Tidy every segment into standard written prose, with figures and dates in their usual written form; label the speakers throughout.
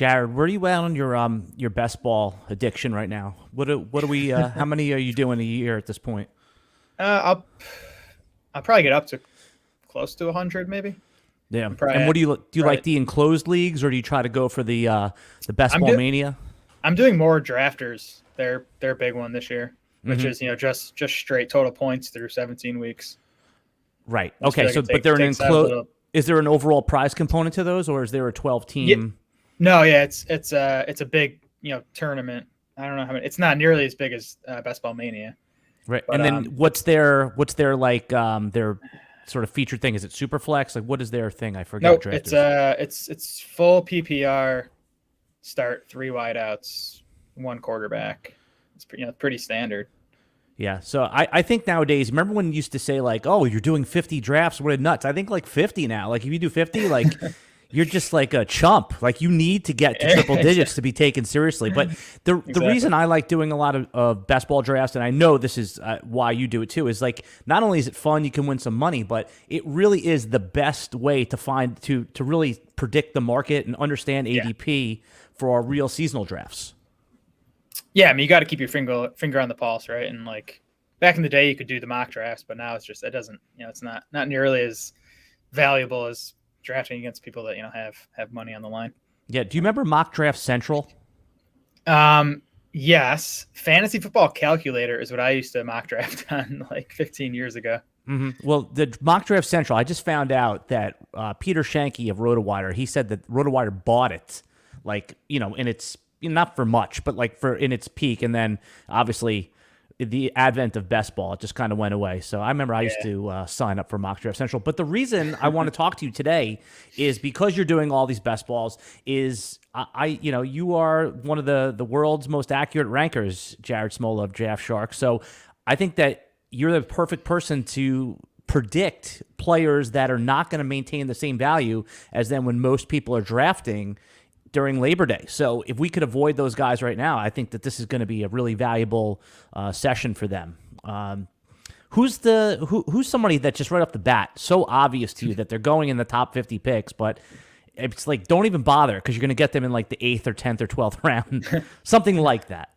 Speaker 1: Jared, where are you at on your best ball addiction right now? What do we? How many are you doing a year at this point?
Speaker 2: I'll probably get up to close to 100, maybe.
Speaker 1: Yeah.
Speaker 2: I'm probably
Speaker 1: And what
Speaker 2: at,
Speaker 1: do you like
Speaker 2: right.
Speaker 1: the enclosed leagues, or do you try to go for the best
Speaker 2: I'm
Speaker 1: ball
Speaker 2: do
Speaker 1: mania?
Speaker 2: I'm doing more drafters. They're a big one this year, which
Speaker 1: Mm-hmm.
Speaker 2: is just straight total points through 17 weeks.
Speaker 1: Right.
Speaker 2: I just
Speaker 1: Okay.
Speaker 2: feel like
Speaker 1: So,
Speaker 2: it
Speaker 1: but they're an
Speaker 2: takes out a
Speaker 1: enclosed.
Speaker 2: little.
Speaker 1: Is there an overall prize component to those, or is there a 12
Speaker 2: Yeah,
Speaker 1: team?
Speaker 2: no, yeah, it's a big tournament. I don't know how many. It's not nearly as big as Best Ball Mania,
Speaker 1: Right.
Speaker 2: but
Speaker 1: And then what's their like their sort of featured thing? Is it Superflex? Like what is their thing? I forget.
Speaker 2: no, it's
Speaker 1: Drafters.
Speaker 2: it's full PPR. Start three wideouts, one quarterback. It's pretty standard.
Speaker 1: Yeah. So I think nowadays, remember when you used to say like, oh, you're doing 50 drafts? What a nuts. I think like 50 now. Like if you do 50, like you're just like a chump. Like you need to get to triple digits to be taken seriously. But the reason I like doing a lot of best ball drafts, and I know this is why you do it too, is like not only is it fun, you can win some money, but it really is the best way to find to really predict the market and understand ADP for our real seasonal drafts.
Speaker 2: Yeah, I mean, you got to keep your finger on the pulse, right? And like back in the day, you could do the mock drafts, but now it doesn't, it's not nearly as valuable as drafting against people that have money on the line.
Speaker 1: Yeah. Do you remember Mock Draft Central?
Speaker 2: Yes, Fantasy Football Calculator is what I used to mock draft on like 15 years ago.
Speaker 1: Mm-hmm. Well, the Mock Draft Central, I just found out that Peter Shanky of RotoWire, he said that RotoWire bought it, like in its not for much, but like for in its peak, and then obviously the advent of best ball, it just kind of went away. So I remember I used to sign up for Mock Draft Central. But the reason I want to talk to you today is because you're doing all these best balls. Is you are one of the world's most accurate rankers, Jared Smola of Draft Shark. So I think that you're the perfect person to predict players that are not going to maintain the same value as them when most people are drafting during Labor Day. So if we could avoid those guys right now, I think that this is going to be a really valuable session for them. Who's somebody that just right off the bat, so obvious to you that they're going in the top 50 picks, but it's like, don't even bother because you're going to get them in like the 8th or 10th or 12th round, something like that.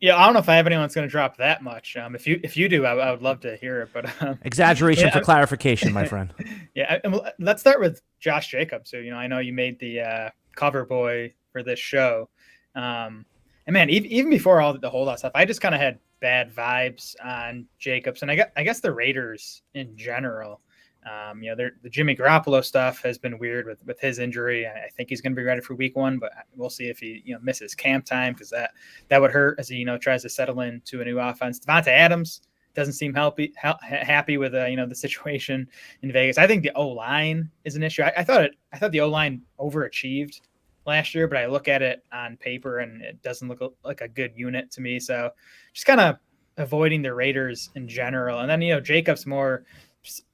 Speaker 2: Yeah, I don't know if I have anyone that's going to drop that much. If you do, I would love to hear it. But
Speaker 1: exaggeration for clarification, my friend.
Speaker 2: Yeah, and let's start with Josh Jacobs. So I know you made the cover boy for this show, and man, even before all the holdout stuff, I just kind of had bad vibes on Jacobs, and I guess the Raiders in general. The Jimmy Garoppolo stuff has been weird with his injury. I think he's going to be ready for week 1, but we'll see if he misses camp time because that would hurt as he tries to settle into a new offense. Devontae Adams doesn't seem happy with the situation in Vegas. I think the O-line is an issue. I thought the O-line overachieved last year, but I look at it on paper and it doesn't look like a good unit to me. So just kind of avoiding the Raiders in general. And then Jacobs more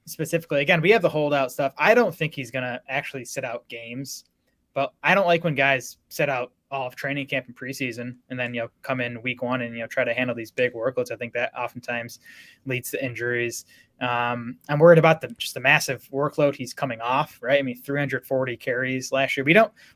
Speaker 2: specifically, again, we have the holdout stuff. I don't think he's going to actually sit out games, but I don't like when guys sit out all of training camp and preseason and then, come in week 1 and, try to handle these big workloads. I think that oftentimes leads to injuries. I'm worried about the massive workload he's coming off, right? I mean, 340 carries last year. We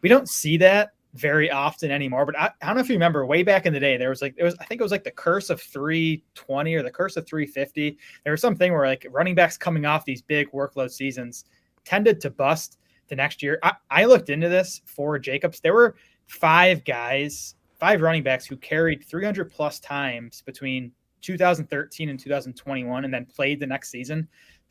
Speaker 2: don't see that very often anymore, but I don't know if you remember way back in the day, I think it was like the curse of 320 or the curse of 350. There was something where like running backs coming off these big workload seasons tended to bust the next year. I looked into this for Jacobs. There were 5 running backs who carried 300 plus times between 2013 and 2021 and then played the next season.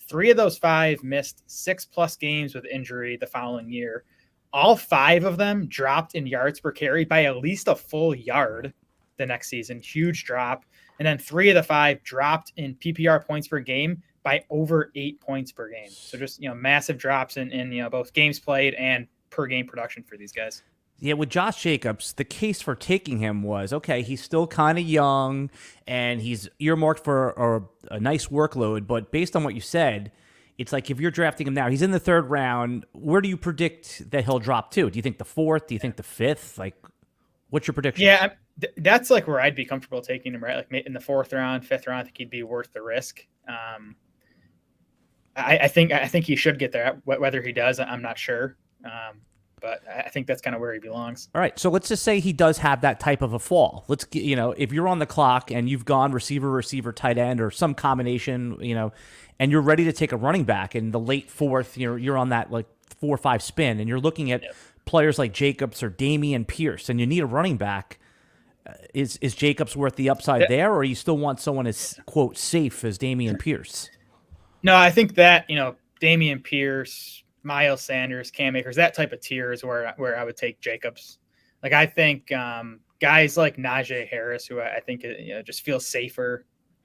Speaker 2: 3 of those 5 missed 6+ games with injury the following year. All 5 of them dropped in yards per carry by at least a full yard the next season. Huge drop. And then 3 of the 5 dropped in PPR points per game by over 8 points per game. So just, massive drops in both games played and per game production for these guys.
Speaker 1: Yeah, with Josh Jacobs, the case for taking him was, okay, he's still kind of young and he's earmarked for a nice workload. But based on what you said, it's like if you're drafting him now, he's in the 3rd round. Where do you predict that he'll drop to? Do you think the 4th? Do you think the 5th? Like, what's your prediction?
Speaker 2: Yeah, that's like where I'd be comfortable taking him, right? Like in the 4th round, 5th round, I think he'd be worth the risk. I think he should get there. Whether he does, I'm not sure. but I think that's kind of where he belongs.
Speaker 1: All right, so let's just say he does have that type of a fall. Let's get, if you're on the clock and you've gone receiver, tight end, or some combination, and you're ready to take a running back in the late fourth, you're on that like 4 or 5 spin, and you're looking at players like Jacobs or Damian Pierce, and you need a running back. Is Jacobs worth the upside there, or you still want someone as, quote, safe as Damian Pierce?
Speaker 2: No, I think that, Damian Pierce, Miles Sanders, Cam Akers, that type of tier is where I would take Jacobs. Like, I think guys like Najee Harris, who I think just feels safer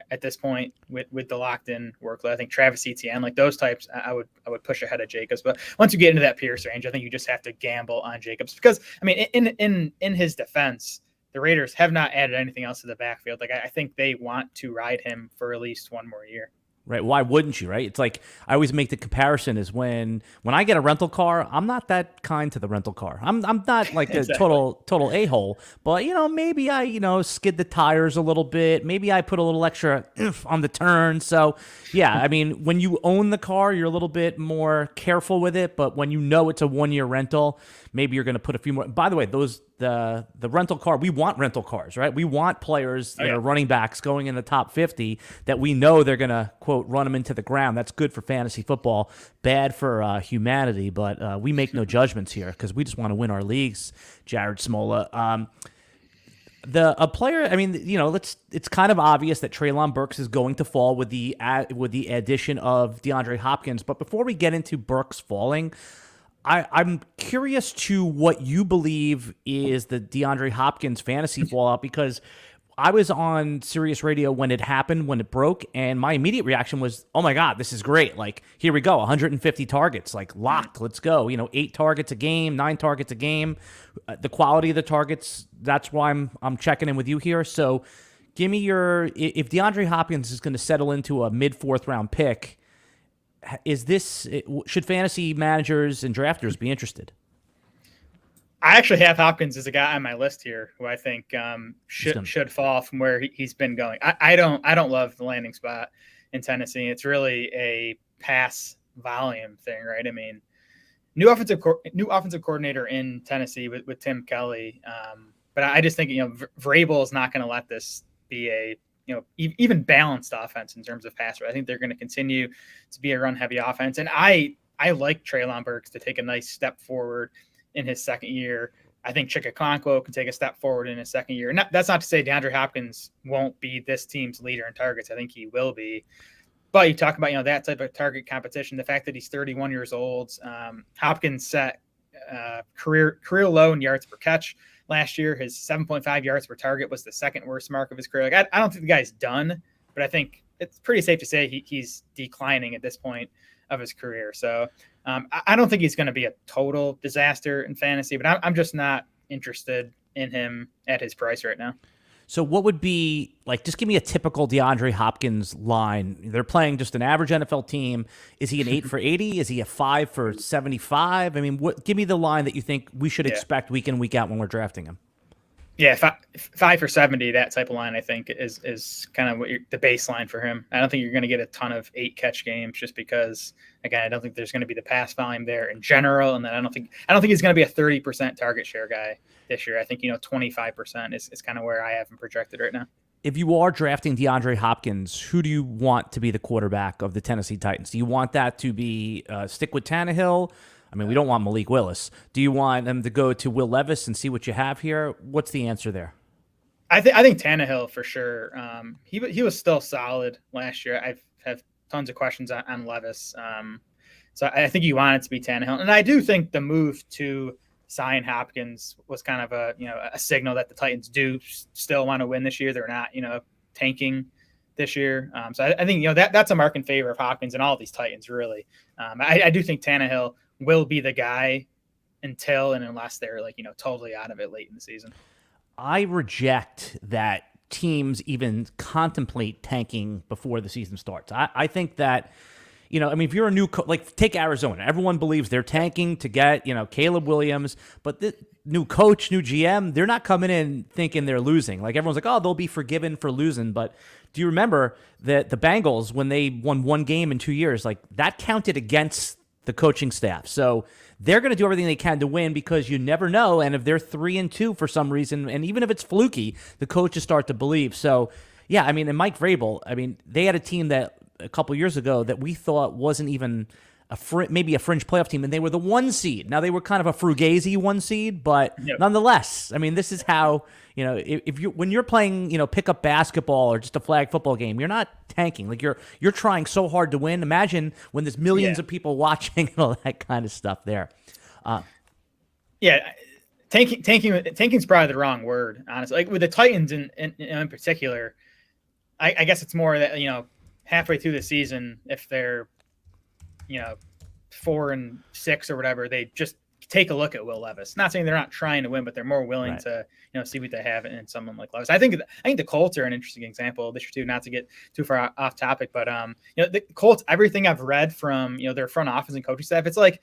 Speaker 2: at this point with the locked-in workload. I think Travis Etienne, like those types, I would push ahead of Jacobs. But once you get into that Pierce range, I think you just have to gamble on Jacobs because, I mean, in his defense, the Raiders have not added anything else to the backfield. Like, I think they want to ride him for at least one more year.
Speaker 1: Right. Why wouldn't you, right? It's like I always make the comparison is when I get a rental car, I'm not that kind to the rental car. I'm not like a total a-hole, but maybe I, skid the tires a little bit. Maybe I put a little extra oomph on the turn. So, yeah, I mean, when you own the car, you're a little bit more careful with it, but when it's a 1-year rental, maybe you're going to put a few more. By the way, the rental car, we want rental cars, right? We want players that are running backs going in the top 50 that we know they're going to, quote, run them into the ground. That's good for fantasy football, bad for humanity, but we make no judgments here because we just want to win our leagues, Jared Smola. A player, I mean, it's kind of obvious that Treylon Burks is going to fall with the addition of DeAndre Hopkins, but before we get into Burks falling, I'm curious to what you believe is the DeAndre Hopkins fantasy fallout, because I was on Sirius Radio when it happened, when it broke, and my immediate reaction was, oh my God, this is great. Like, here we go, 150 targets, like locked, let's go. 8 targets a game, 9 targets a game. The quality of the targets, that's why I'm checking in with you here. So give me if DeAndre Hopkins is going to settle into a mid-4th round pick, should fantasy managers and drafters be interested?
Speaker 2: I actually have Hopkins as a guy on my list here who I think should fall from where he's been going. I don't love the landing spot in Tennessee. It's really a pass volume thing, right? I mean, new offensive coordinator in Tennessee with Tim Kelly, but I just think Vrabel is not going to let this be a even balanced offense in terms of pass rate. I think they're going to continue to be a run-heavy offense. And I like Treylon Burks to take a nice step forward in his second year. I think Chikakonkwo can take a step forward in his second year. And that's not to say DeAndre Hopkins won't be this team's leader in targets. I think he will be. But you talk about, that type of target competition, the fact that he's 31 years old. Hopkins set career low in yards per catch last year. His 7.5 yards per target was the second worst mark of his career. Like, I don't think the guy's done, but I think it's pretty safe to say he's declining at this point of his career. So I don't think he's going to be a total disaster in fantasy, but I'm just not interested in him at his price right now.
Speaker 1: So what would be, like, just give me a typical DeAndre Hopkins line. They're playing just an average NFL team. Is he an 8 for 80? Is he a 5 for 75? I mean, give me the line that you think we should expect week in, week out when we're drafting him.
Speaker 2: Yeah, 5 for 70, that type of line, I think, is kind of the baseline for him. I don't think you're going to get a ton of 8-catch games just because, again, I don't think there's going to be the pass volume there in general. And then I don't think he's going to be a 30% target share guy this year. I think, 25% is kind of where I have him projected right now.
Speaker 1: If you are drafting DeAndre Hopkins, who do you want to be the quarterback of the Tennessee Titans? Do you want that to be stick with Tannehill? I mean, we don't want Malik Willis. Do you want them to go to Will Levis and see what you have here? What's the answer there?
Speaker 2: I think Tannehill for sure. He was still solid last year. I have tons of questions on Levis. So I think you want it to be Tannehill. And I do think the move to sign Hopkins was kind of a signal that the Titans do still want to win this year. They're not, tanking this year. So I think, that's a mark in favor of Hopkins and all of these Titans, really. I do think Tannehill will be the guy unless they're totally out of it late in the season.
Speaker 1: I reject that teams even contemplate tanking before the season starts. I think that, if you're a new take Arizona, everyone believes they're tanking to get, Caleb Williams, but the new coach, new GM, they're not coming in thinking they're losing. Like, everyone's like, oh, they'll be forgiven for losing. But do you remember that the Bengals, when they won one game in 2 years, like, that counted against the coaching staff? So they're going to do everything they can to win because you never know. And if they're 3-2 for some reason, and even if it's fluky, the coaches start to believe. So, yeah, I mean, and Mike Vrabel, I mean, they had a team that a couple years ago that we thought wasn't even maybe a fringe playoff team, and they were the 1 seed. Now, they were kind of a Fugazi 1 seed, but nonetheless, I mean, this is how, if you when you're playing, pickup basketball or just a flag football game, you're not tanking. Like you're trying so hard to win. Imagine when there's millions of people watching and all that kind of stuff there.
Speaker 2: Tanking's probably the wrong word, honestly. Like with the Titans in particular, I guess it's more that, halfway through the season, if they're 4-6 or whatever, they just take a look at Will Levis. Not saying they're not trying to win, but they're more willing to see what they have in someone like Levis. I think the Colts are an interesting example this year too. Not to get too far off topic, but the Colts, everything I've read from their front office and coaching staff, it's like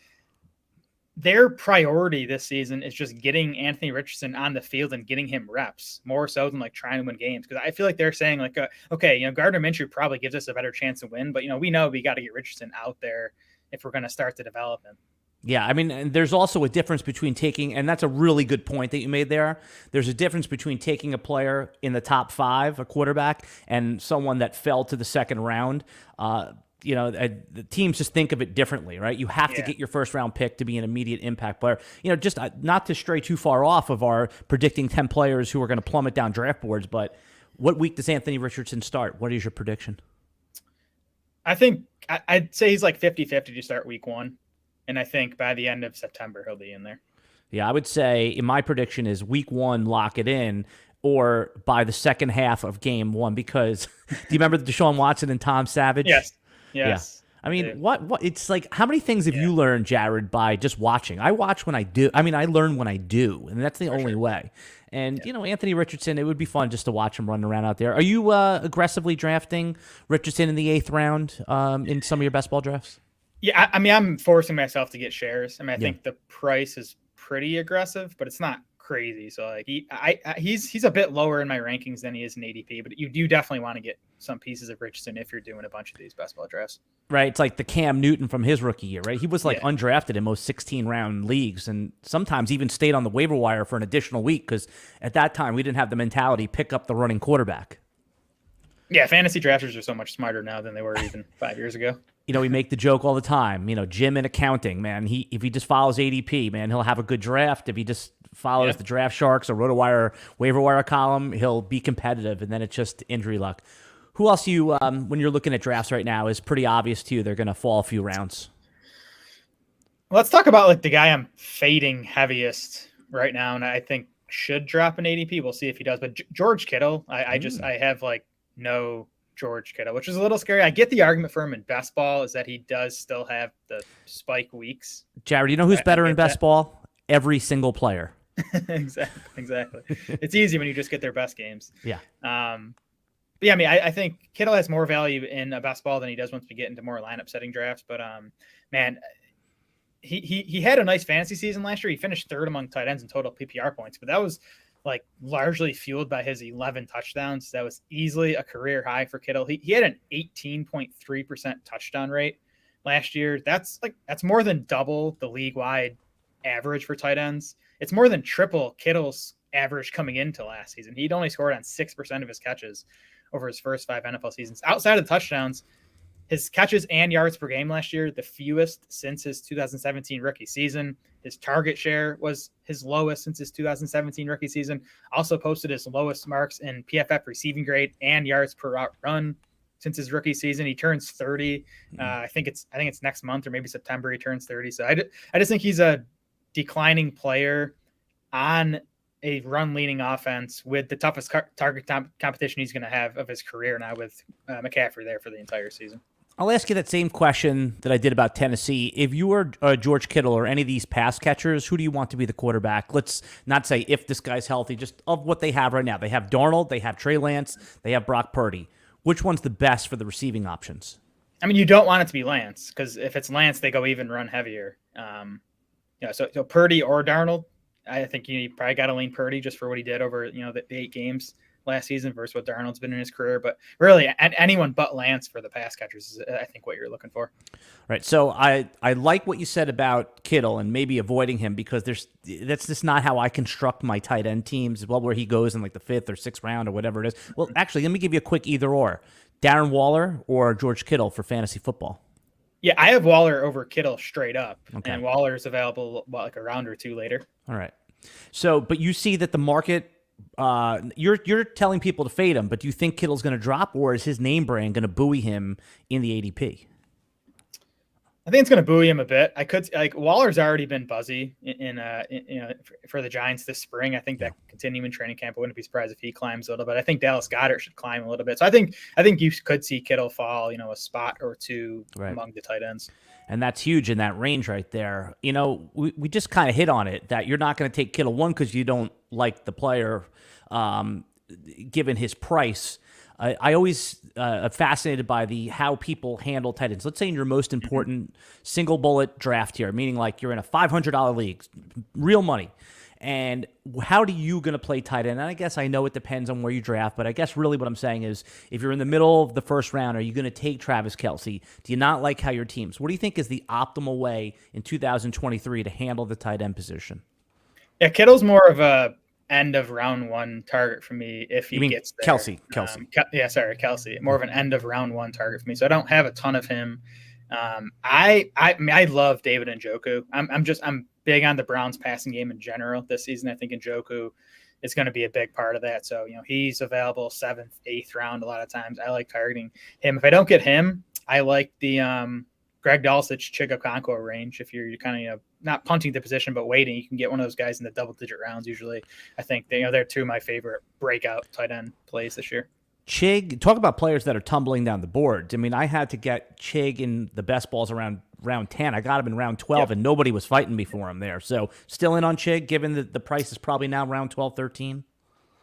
Speaker 2: their priority this season is just getting Anthony Richardson on the field and getting him reps more so than like trying to win games. Because I feel like they're saying like, okay, Gardner Minshew probably gives us a better chance to win, but we know we got to get Richardson out there if we're going to start to develop him.
Speaker 1: Yeah, I mean, and there's also a difference between taking, and that's a really good point that you made there. There's a difference between taking a player in the top 5, a quarterback, and someone that fell to the second round. The teams just think of it differently, right? You have to get your first round pick to be an immediate impact player. Just not to stray too far off of our predicting 10 players who are going to plummet down draft boards, but what week does Anthony Richardson start? What is your prediction?
Speaker 2: I think I'd say he's like 50-50 to start week 1. And I think by the end of September, he'll be in there.
Speaker 1: Yeah, I would say in my prediction is week 1, lock it in, or by the second half of game 1, because do you remember Deshaun Watson and Tom Savage?
Speaker 2: Yes.
Speaker 1: Yeah. I mean, what it's like, how many things have you learned, Jared, by just watching? I watch when I do. I mean, I learn when I do, and that's the only way. And, Anthony Richardson, it would be fun just to watch him running around out there. Are you aggressively drafting Richardson in the 8th round in some of your best ball drafts?
Speaker 2: Yeah, I mean, I'm forcing myself to get shares. I mean, I think the price is pretty aggressive, but it's not crazy. So like he's a bit lower in my rankings than he is in ADP, but you do definitely want to get some pieces of Richardson if you're doing a bunch of these best ball drafts.
Speaker 1: Right. It's like the Cam Newton from his rookie year, right? He was like undrafted in most 16-round leagues and sometimes even stayed on the waiver wire for an additional week because at that time we didn't have the mentality pick up the running quarterback.
Speaker 2: Yeah, fantasy drafters are so much smarter now than they were even 5 years ago.
Speaker 1: We make the joke all the time. Jim in accounting, man. If he just follows ADP, man, he'll have a good draft. If he just follows the Draft Sharks or RotoWire waiver wire column, he'll be competitive. And then it's just injury luck. Who else when you're looking at drafts right now, is pretty obvious to you they're going to fall a few rounds?
Speaker 2: Let's talk about like the guy I'm fading heaviest right now, and I think should drop an ADP. We'll see if he does. But George Kittle, I have like no George Kittle, which is a little scary. I get the argument for him in best ball is that he does still have the spike weeks.
Speaker 1: Jared, you know who's better in best ball? Every single player.
Speaker 2: Exactly. It's easy when you just get their best games.
Speaker 1: Yeah.
Speaker 2: But yeah, I mean, I think Kittle has more value in a best ball than he does once we get into more lineup setting drafts. But man, he had a nice fantasy season last year. He finished 3rd among tight ends in total PPR points, but that was like largely fueled by his 11 touchdowns. That was easily a career high for Kittle. He had an 18.3% touchdown rate last year. That's more than double the league wide average for tight ends. It's more than triple Kittle's average coming into last season. He'd only scored on 6% of his catches over his first 5 NFL seasons. Outside of the touchdowns, his catches and yards per game last year, the fewest since his 2017 rookie season. His target share was his lowest since his 2017 rookie season. Also posted his lowest marks in PFF receiving grade and yards per route run since his rookie season. He turns 30. I think it's next month or maybe September he turns 30. So I just think he's a declining player on a run-leaning offense with the toughest target competition he's going to have of his career now with McCaffrey there for the entire season.
Speaker 1: I'll ask you that same question that I did about Tennessee. If you were George Kittle or any of these pass catchers, who do you want to be the quarterback? Let's not say if this guy's healthy, just of what they have right now. They have Darnold, they have Trey Lance, they have Brock Purdy. Which one's the best for the receiving options?
Speaker 2: I mean, you don't want it to be Lance because if it's Lance, they go even run heavier. So Purdy or Darnold, I think you probably got to lean Purdy just for what he did over the 8 games last season versus what Darnold's been in his career. But really, anyone but Lance for the pass catchers is, I think, what you're looking for.
Speaker 1: Right. So I like what you said about Kittle and maybe avoiding him because that's just not how I construct my tight end teams. Well, where he goes in like the 5th or 6th round or whatever it is. Well, actually, let me give you a quick either or. Darren Waller or George Kittle for fantasy football.
Speaker 2: Yeah, I have Waller over Kittle straight up,
Speaker 1: Okay.
Speaker 2: and Waller is available like a round or two later.
Speaker 1: All right. So, but you see that the market, you're telling people to fade him, but do you think Kittle's going to drop, or is his name brand going to buoy him in the ADP?
Speaker 2: I think it's going to buoy him a bit. I could like Waller's already been buzzy for the Giants this spring. I think that continuing training camp, I wouldn't be surprised if he climbs a little bit. I think Dallas Goedert should climb a little bit. So I think you could see Kittle fall, a spot or two among the tight ends.
Speaker 1: And that's huge in that range right there. We just kind of hit on it that you're not going to take Kittle, one, because you don't like the player given his price. I always am fascinated by how people handle tight ends. Let's say in your most important single bullet draft here, meaning like you're in a $500 league, real money. And how are you going to play tight end? And I guess I know it depends on where you draft, but I guess really what I'm saying is if you're in the middle of the first round, are you going to take Travis Kelce? Do you not like how your teams? What do you think is the optimal way in 2023 to handle the tight end position?
Speaker 2: Yeah, Kittle's more of a end of round one target for me if he gets there.
Speaker 1: Kelce.
Speaker 2: Kelce. More of an end of round one target for me. So I don't have a ton of him. I love David Njoku. I'm big on the Browns passing game in general this season. I think Njoku is going to be a big part of that. So, he's available 7th, 8th round a lot of times. I like targeting him. If I don't get him, I like the Greg Dulcich, Chigakonko range. If you're kind of, not punting the position, but waiting, you can get one of those guys in the double-digit rounds usually. I think they're two of my favorite breakout tight end plays this year.
Speaker 1: Chig, talk about players that are tumbling down the board. I mean, I had to get Chig in the best balls around round 10. I got him in round 12, and nobody was fighting me for him there. So still in on Chig, given that the price is probably now around 12, 13?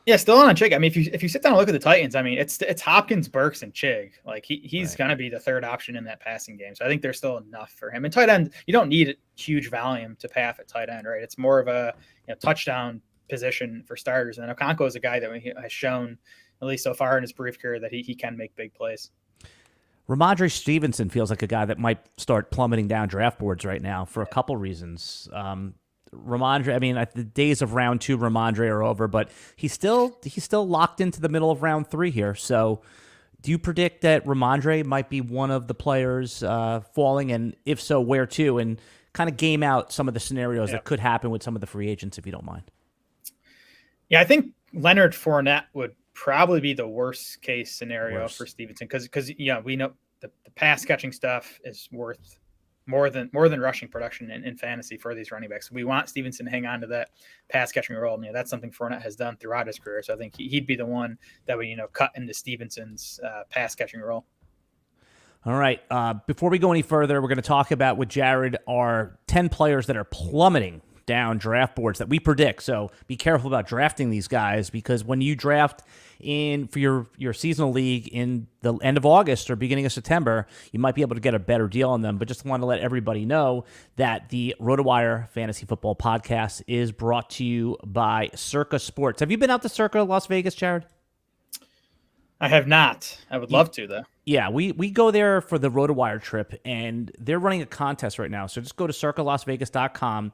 Speaker 2: Yeah, still on Chig. I mean, if you sit down and look at the Titans, I mean, it's Hopkins, Burks, and Chig. Like he's going to be the third option in that passing game. So I think there's still enough for him. And tight end, you don't need huge volume to pay off at tight end, right? It's more of a touchdown position for starters. And Okonkwo is a guy that has shown, at least so far in his brief career, that he can make big plays.
Speaker 1: Ramondre Stevenson feels like a guy that might start plummeting down draft boards right now for a couple reasons. Ramondre, I mean, the days of round 2 Ramondre are over, but he's still locked into the middle of round 3 here. So do you predict that Ramondre might be one of the players falling? And if so, where to? And kind of game out some of the scenarios that could happen with some of the free agents, if you don't mind.
Speaker 2: Yeah, I think Leonard Fournette would probably be the worst case scenario for Stevenson because we know the pass catching stuff is worth more than rushing production in fantasy for these running backs. We want Stevenson to hang on to that pass catching role. And, that's something Fournette has done throughout his career. So I think he'd be the one that would cut into Stevenson's pass catching role.
Speaker 1: All right. Before we go any further, we're going to talk about with Jared our 10 players that are plummeting down draft boards that we predict. So be careful about drafting these guys because when you draft for your seasonal league in the end of August or beginning of September, you might be able to get a better deal on them. But just want to let everybody know that the RotoWire Fantasy Football Podcast is brought to you by Circa Sports. Have you been out to Circa Las Vegas, Jared?
Speaker 2: I have not. I would love to, though.
Speaker 1: Yeah, we go there for the RotoWire trip, and they're running a contest right now. So just go to circalasvegas.com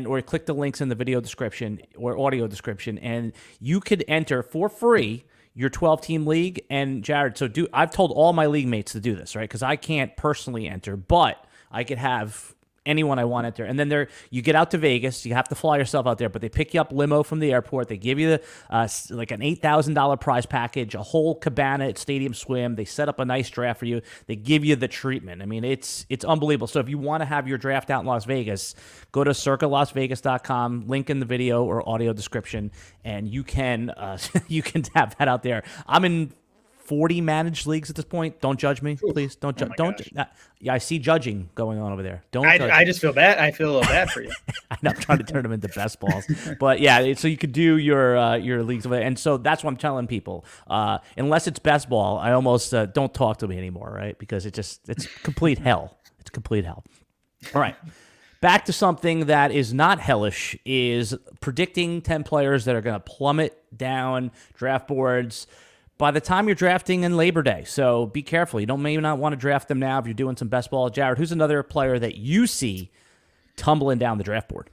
Speaker 1: or click the links in the video description or audio description, and you could enter for free your 12-team league. And Jared, I've told all my league mates to do this, right? Because I can't personally enter, but I could have anyone I want enter. And then you get out to Vegas. You have to fly yourself out there, but they pick you up limo from the airport. They give you like an $8,000 prize package, a whole cabana at Stadium Swim. They set up a nice draft for you. They give you the treatment. I mean, it's unbelievable. So if you want to have your draft out in Las Vegas, go to circalasvegas.com, link in the video or audio description, and you can have that out there. I'm in 40 managed leagues at this point. Don't judge me, please. Don't judge. I see judging going on over there.
Speaker 2: I just feel bad. I feel a little bad for you.
Speaker 1: I know, I'm trying to turn them into best balls, but yeah. So you could do your leagues over there, and so that's what I'm telling people. Unless it's best ball, I almost don't talk to me anymore, right? Because it's complete hell. It's complete hell. All right. Back to something that is not hellish is predicting 10 players that are going to plummet down draft boards by the time you're drafting in Labor Day. So be careful. You may not want to draft them now if you're doing some best ball. Jared, who's another player that you see tumbling down the draft board?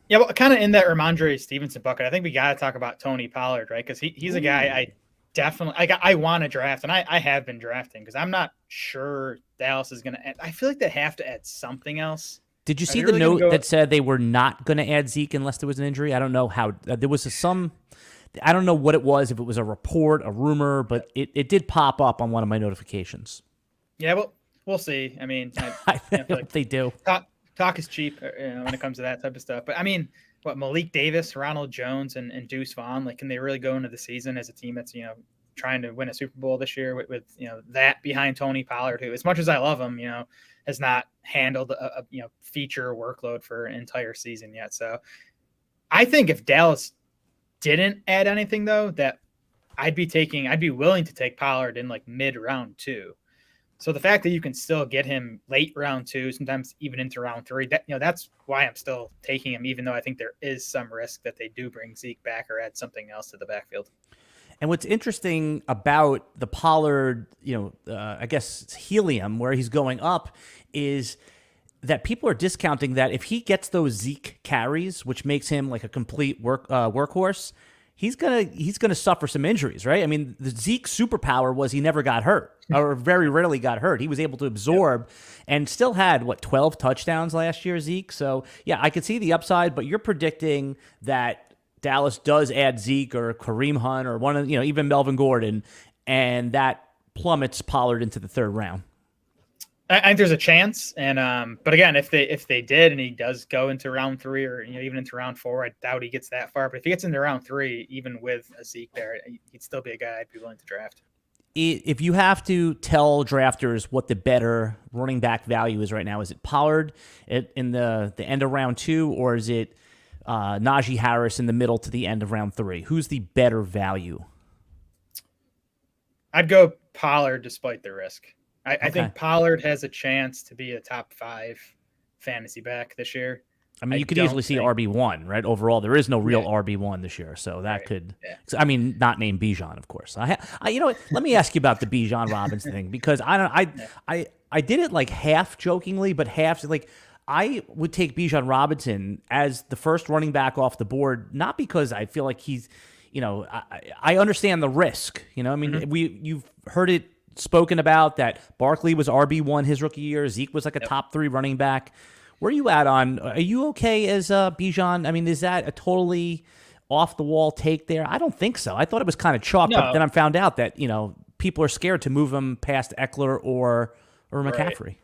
Speaker 2: Yeah, well, kind of in that Ramondre Stevenson bucket, I think we got to talk about Tony Pollard, right? Because he's a guy I definitely I want to draft, and I have been drafting because I'm not sure Dallas is going to add. I feel like they have to add something else.
Speaker 1: Did you see the note that said they were not going to add Zeke unless there was an injury? I don't know how there was I don't know what it was, if it was a report, a rumor, but it did pop up on one of my notifications.
Speaker 2: Yeah, well, we'll see. I mean,
Speaker 1: I feel like they do.
Speaker 2: Talk is cheap, when it comes to that type of stuff. But I mean, Malik Davis, Ronald Jones, and Deuce Vaughn, like, can they really go into the season as a team that's, trying to win a Super Bowl this year with that behind Tony Pollard, who, as much as I love him, has not handled a feature workload for an entire season yet. So I think if Dallas didn't add anything, though, that I'd be willing to take Pollard in like mid round 2. So the fact that you can still get him late round 2, sometimes even into round 3, that's why I'm still taking him, even though I think there is some risk that they do bring Zeke back or add something else to the backfield.
Speaker 1: And what's interesting about the Pollard, I guess it's helium, where he's going up, is that people are discounting that if he gets those Zeke carries, which makes him like a complete workhorse, he's gonna suffer some injuries, right? I mean, the Zeke superpower was he never got hurt, or very rarely got hurt. He was able to absorb, and still had 12 touchdowns last year, Zeke. So yeah, I could see the upside, but you're predicting that Dallas does add Zeke or Kareem Hunt or one of even Melvin Gordon, and that plummets Pollard into the 3rd round.
Speaker 2: I think there's a chance, and but again, if they did, and he does go into round 3 or even into round 4, I doubt he gets that far. But if he gets into round 3, even with a Zeke there, he'd still be a guy I'd be willing to draft.
Speaker 1: If you have to tell drafters what the better running back value is right now, is it Pollard in the end of round 2, or is it Najee Harris in the middle to the end of round 3? Who's the better value?
Speaker 2: I'd go Pollard despite the risk. I think Pollard has a chance to be a top 5 fantasy back this year.
Speaker 1: I mean, you could easily see RB1, right? Overall, there is no real RB1 this year, so that could. Yeah. I mean, not named Bijan, of course. Let me ask you about the Bijan Robinson thing, because I did it like half jokingly, but half like I would take Bijan Robinson as the first running back off the board, not because I feel like he's, I understand the risk. I mean, you've heard it spoken about that Barkley was RB1 his rookie year. Zeke was like a top 3 running back. Where are you at on? Are you okay as Bijan? I mean, is that a totally off the wall take there? I don't think so. I thought it was kind of chalk, but then I found out that people are scared to move him past Eckler or McCaffrey. Right.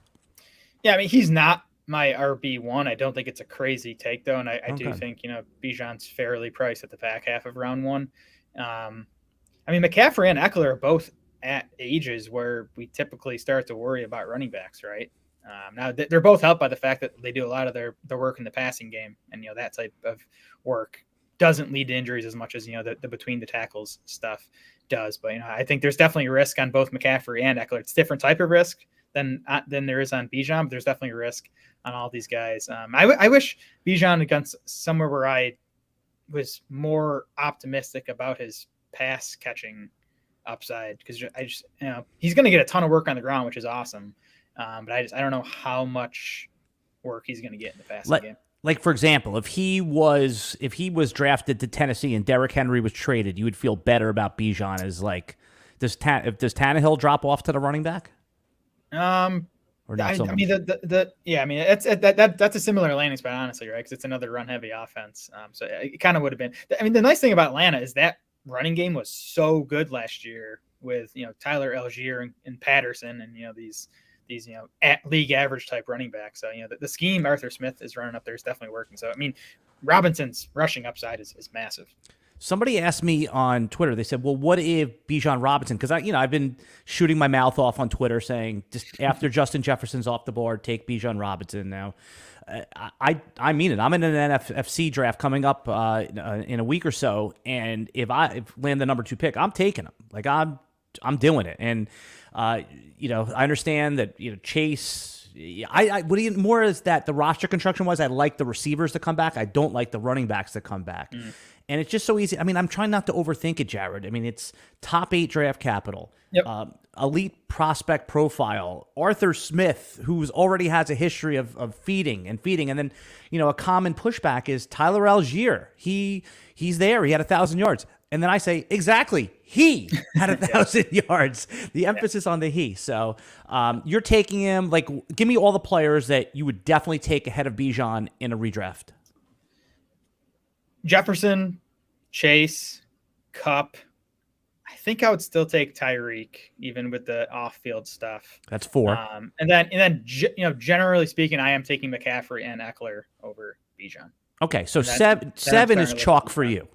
Speaker 2: Yeah, I mean, he's not my RB1. I don't think it's a crazy take though, and I do think Bijan's fairly priced at the back half of round 1. I mean, McCaffrey and Eckler are both at ages where we typically start to worry about running backs, right? Now they're both helped by the fact that they do a lot of their work in the passing game, and that type of work doesn't lead to injuries as much as the between the tackles stuff does. But I think there's definitely a risk on both McCaffrey and Eckler. It's a different type of risk than there is on Bijan, but there's definitely a risk on all these guys. I wish Bijan against somewhere where I was more optimistic about his pass catching upside, because he's going to get a ton of work on the ground, which is awesome. But I don't know how much work he's going to get in the passing game.
Speaker 1: Like, for example, if he was drafted to Tennessee and Derrick Henry was traded, you would feel better about Bijan as like, does Tannehill drop off to the running back? Or not so much? I mean, that's a similar landing spot, honestly, right? Because it's another run heavy offense. So it kind of would have been. I mean, the nice thing about Atlanta is that running game was so good last year with Tyler Algier and Patterson and these at league average type running backs. So the scheme Arthur Smith is running up there is definitely working. So I mean, Robinson's rushing upside is massive. Somebody asked me on Twitter, they said, well, what if Bijan Robinson, because I've been shooting my mouth off on Twitter saying just after Justin Jefferson's off the board, take Bijan Robinson. Now I mean it. I'm in an NFC draft coming up in a week or so, and if land the number 2 pick, I'm taking him. Like I'm doing it. And I understand that Chase I what do you more is that the roster construction was I like the receivers to come back. I don't like the running backs to come back. And it's just so easy. I mean, I'm trying not to overthink it, Jared. I mean, it's top 8 draft capital, elite prospect profile, Arthur Smith, who's already has a history of feeding. And then, a common pushback is Tyler Algier. He's there. He had 1,000 yards. And then I say, exactly, he had 1,000 yards. The emphasis on the he. So you're taking him, like, give me all the players that you would definitely take ahead of Bijan in a redraft.
Speaker 2: Jefferson, Chase, Cup. I think I would still take Tyreek, even with the off-field stuff.
Speaker 1: That's 4.
Speaker 2: And then generally speaking, I am taking McCaffrey and Eckler over Bijan.
Speaker 1: Okay, so seven is chalk for you.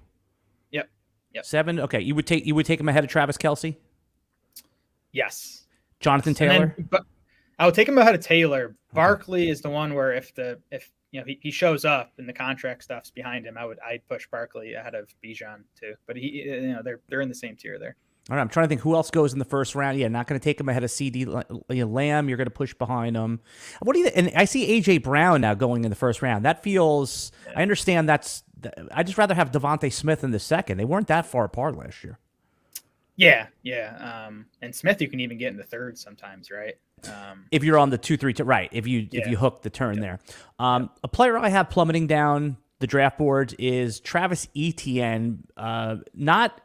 Speaker 2: Yep.
Speaker 1: 7. Okay, you would take him ahead of Travis Kelce.
Speaker 2: Yes.
Speaker 1: Jonathan Taylor.
Speaker 2: But I would take him ahead of Taylor. Barkley is the one where if he shows up and the contract stuff's behind him, I'd push Barkley ahead of Bijan too. But they're in the same tier there.
Speaker 1: All right, I'm trying to think who else goes in the first round. Yeah, not going to take him ahead of CD Lamb. You're going to push behind him. What do you? And I see AJ Brown now going in the first round. That feels. Yeah. I understand that's. I just rather have Devontae Smith in the second. They weren't that far apart last year.
Speaker 2: Yeah. And Smith, you can even get in the third sometimes, right?
Speaker 1: If you're on the 2-3, right? If you hook the turn there. A player I have plummeting down the draft board is Travis Etienne. Not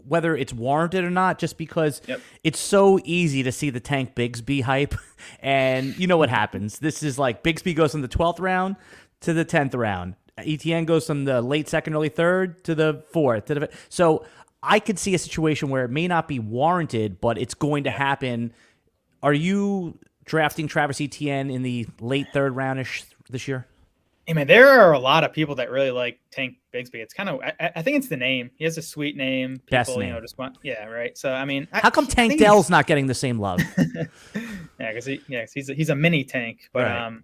Speaker 1: whether it's warranted or not, just because it's so easy to see the Tank Bigsby hype. And you know what happens. This is like Bigsby goes from the 12th round to the 10th round. Etienne goes from the late second, early third to the 4th. So I could see a situation where it may not be warranted, but it's going to happen. Are you drafting Travis Etienne in the late third roundish this year?
Speaker 2: I mean, there are a lot of people that really like Tank Bigsby. It's kind of, I think it's the name. He has a sweet name. People,
Speaker 1: best name.
Speaker 2: Just want, right. So I mean,
Speaker 1: how come Tank Dell's not getting the same love?
Speaker 2: Because he's a mini Tank. But
Speaker 1: right.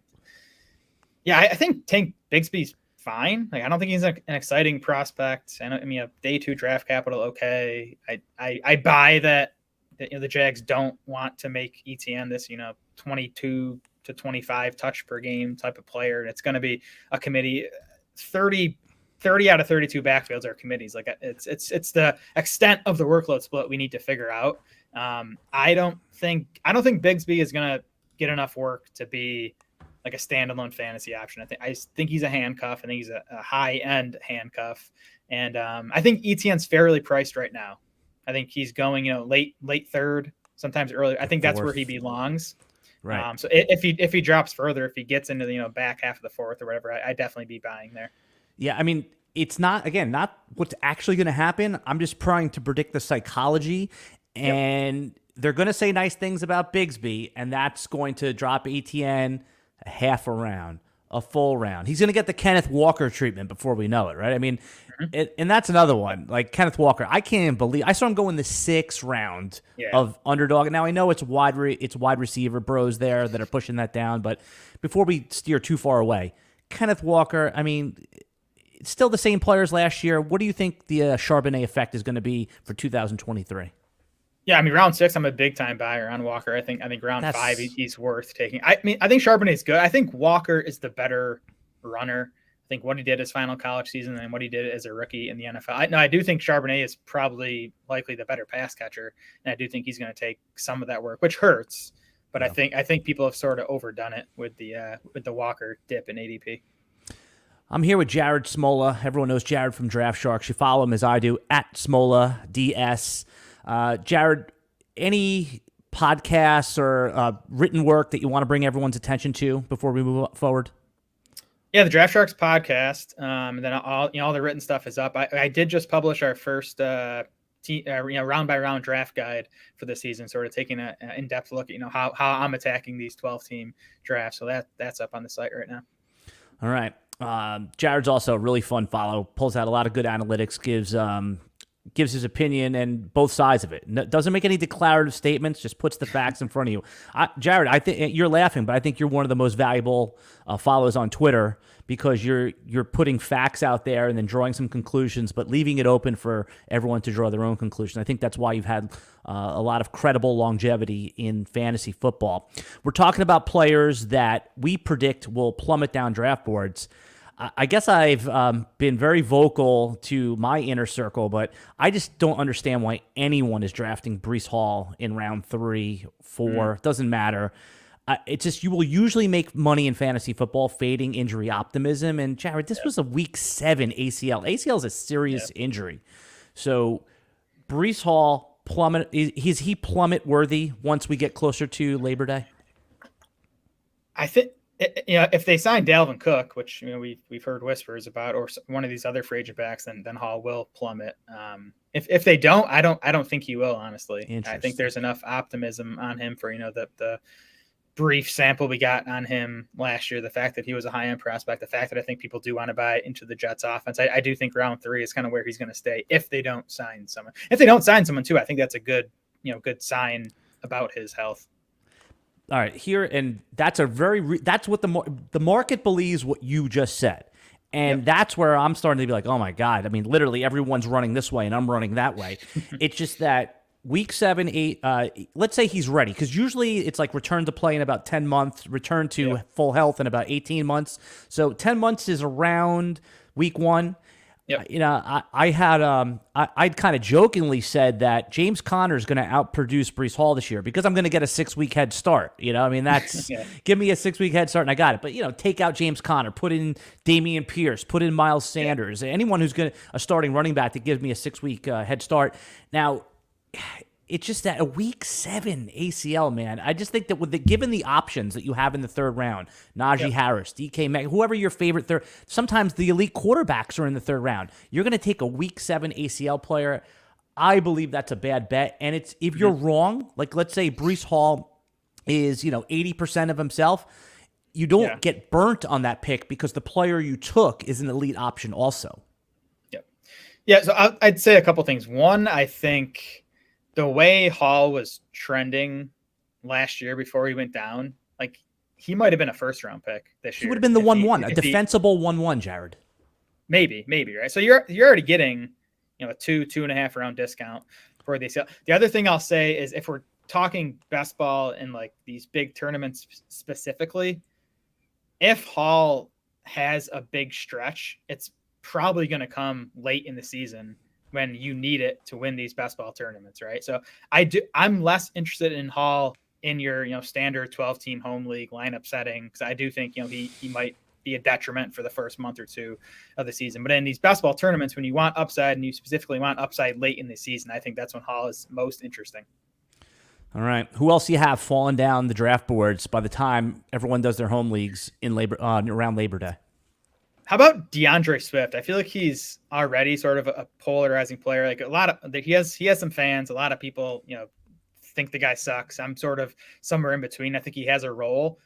Speaker 2: I think Tank Bigsby's fine. Like, I don't think he's an exciting prospect. I mean, a day 2 draft capital, okay. I buy that the Jags don't want to make Etienne this 22 to 25 touch per game type of player, and it's going to be a committee. 30 out of 32 backfields are committees. Like, it's the extent of the workload split we need to figure out. I don't think Bigsby is going to get enough work to be like a standalone fantasy option. I think he's a handcuff. I think he's a high end handcuff, and I think Etienne's fairly priced right now. I think he's going late third, sometimes early. I think that's where he belongs.
Speaker 1: Right.
Speaker 2: So if he drops further, if he gets into the back half of the 4th or whatever, I'd definitely be buying there.
Speaker 1: Yeah, I mean, it's not what's actually going to happen. I'm just trying to predict the psychology, and they're going to say nice things about Bigsby, and that's going to drop Etienne a half a round, a full round. He's going to get the Kenneth Walker treatment before we know it, right? I mean, and that's another one. Like Kenneth Walker, I can't even believe I saw him go in the 6th round of underdog. Now I know it's wide receiver bros there that are pushing that down, but before we steer too far away, Kenneth Walker, I mean, it's still the same players last year. What do you think the Charbonnet effect is going to be for 2023?
Speaker 2: Yeah, I mean, round 6, I'm a big time buyer on Walker. I think round 5, he's worth taking. I mean, I think Charbonnet's good. I think Walker is the better runner. I think what he did his final college season and what he did as a rookie in the NFL. I do think Charbonnet is probably likely the better pass catcher, and I do think he's going to take some of that work, which hurts. But I think people have sort of overdone it with the Walker dip in ADP.
Speaker 1: I'm here with Jared Smola. Everyone knows Jared from Draft Sharks. You follow him as I do at Smola DS. Jared, any podcasts or written work that you want to bring everyone's attention to before we move forward?
Speaker 2: Yeah, the Draft Sharks podcast, and then all the written stuff is up. I did just publish our first round by round draft guide for the season, sort of taking an in-depth look at how I'm attacking these 12-team drafts. So that's up on the site right now.
Speaker 1: All right. Jared's also a really fun follow. Pulls out a lot of good analytics. Gives his opinion and both sides of it. Doesn't make any declarative statements, just puts the facts in front of you. Jared, I think you're laughing, but I think you're one of the most valuable follows on Twitter because you're putting facts out there and then drawing some conclusions, but leaving it open for everyone to draw their own conclusion. I think that's why you've had a lot of credible longevity in fantasy football. We're talking about players that we predict will plummet down draft boards. I guess I've been very vocal to my inner circle, but I just don't understand why anyone is drafting Breece Hall in round 3, 4. Doesn't matter. It's just you will usually make money in fantasy football fading injury optimism. And Jared, this was a week 7 ACL. ACL is a serious injury. So Breece Hall, plummet, is he plummet worthy once we get closer to Labor Day?
Speaker 2: I think, if they sign Dalvin Cook, which we've heard whispers about, or one of these other free agent backs, then Hall will plummet. If they don't, I don't think he will. Honestly, I think there's enough optimism on him for the brief sample we got on him last year, the fact that he was a high-end prospect, the fact that I think people do want to buy into the Jets offense. I do think round 3 is kind of where he's going to stay if they don't sign someone. If they don't sign someone too, I think that's a good sign about his health.
Speaker 1: All right, here, and that's that's what the market believes what you just said. And that's where I'm starting to be like, oh my God. I mean, literally everyone's running this way and I'm running that way. It's just that week 7, 8, let's say he's ready, because usually it's like return to play in about 10 months, return to full health in about 18 months. So 10 months is around week 1. I'd kind of jokingly said that James Conner is going to outproduce Breece Hall this year because I'm going to get a 6-week head start. That's give me a 6-week head start and I got it. But take out James Conner, put in Dameon Pierce, put in Miles Sanders, anyone who's a starting running back that gives me a 6-week head start. Now, it's just that a week 7 ACL, man. I just think that given the options that you have in the 3rd round, Najee Harris, DK Metcalf, whoever your favorite third, sometimes the elite quarterbacks are in the 3rd round. You're going to take a week 7 ACL player. I believe that's a bad bet. And it's if you're wrong, like let's say Breece Hall is 80% of himself, you don't get burnt on that pick because the player you took is an elite option also.
Speaker 2: Yeah. So I'd say a couple things. One, I think the way Hall was trending last year before he went down, like he might have been a 1st-round pick this year.
Speaker 1: He would have been the 1-1, a defensible 1-1, Jared.
Speaker 2: Maybe, right? So you're already getting, a 2.5 round discount for the ACL. The other thing I'll say is if we're talking best ball in like these big tournaments specifically, if Hall has a big stretch, it's probably going to come late in the season when you need it to win these best ball tournaments, right? So I'm less interested in Hall in your standard 12-team home league lineup setting because I do think he might be a detriment for the first month or 2 of the season. But in these best ball tournaments, when you want upside and you specifically want upside late in the season, I think that's when Hall is most interesting.
Speaker 1: All right, who else do you have falling down the draft boards by the time everyone does their home leagues in around Labor Day?
Speaker 2: How about DeAndre Swift? I feel like he's already sort of a polarizing player. Like he has some fans. A lot of people, think the guy sucks. I'm sort of somewhere in between. I think he has a role.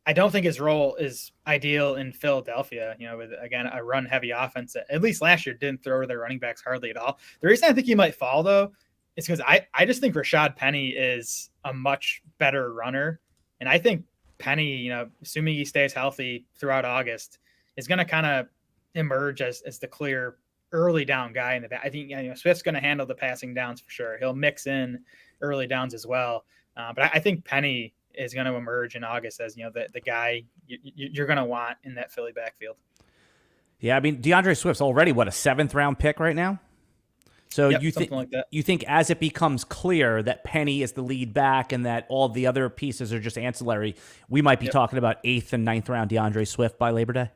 Speaker 2: I don't think his role is ideal in Philadelphia, with, again, a run-heavy offense that, at least last year, didn't throw to their running backs hardly at all. The reason I think he might fall, though, is because I just think Rashad Penny is a much better runner. And I think Penny, assuming he stays healthy throughout August, is going to kind of emerge as the clear early down guy in the back. I think Swift's going to handle the passing downs for sure. He'll mix in early downs as well. But I think Penny is going to emerge in August as the guy you're going to want in that Philly backfield.
Speaker 1: Yeah, I mean DeAndre Swift's already a 7th-round pick right now. So
Speaker 2: you think like that.
Speaker 1: You think as it becomes clear that Penny is the lead back and that all the other pieces are just ancillary, we might be talking about 8th and 9th round DeAndre Swift by Labor Day?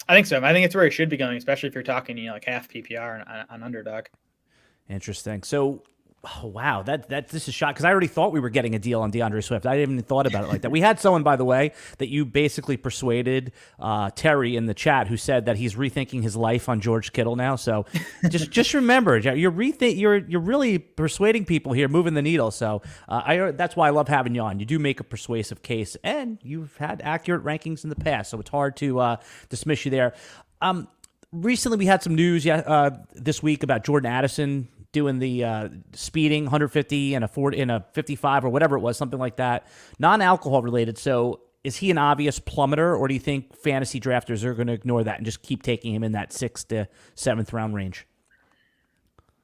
Speaker 2: I think so. I think it's where he should be going, especially if you're talking, like half PPR on underdog.
Speaker 1: Interesting. So, wow, this is shocking because I already thought we were getting a deal on DeAndre Swift. I didn't even thought about it like that. We had someone, by the way, that you basically persuaded, Terry in the chat, who said that he's rethinking his life on George Kittle now. So, just remember, you're really persuading people here, moving the needle. So, that's why I love having you on. You do make a persuasive case, and you've had accurate rankings in the past, so it's hard to dismiss you there. Recently, we had some news this week about Jordan Addison doing the speeding 150 and a 40 in a 55 or whatever it was, something like that, non-alcohol related. So is he an obvious plummeter, or do you think fantasy drafters are going to ignore that and just keep taking him in that 6th to 7th round range?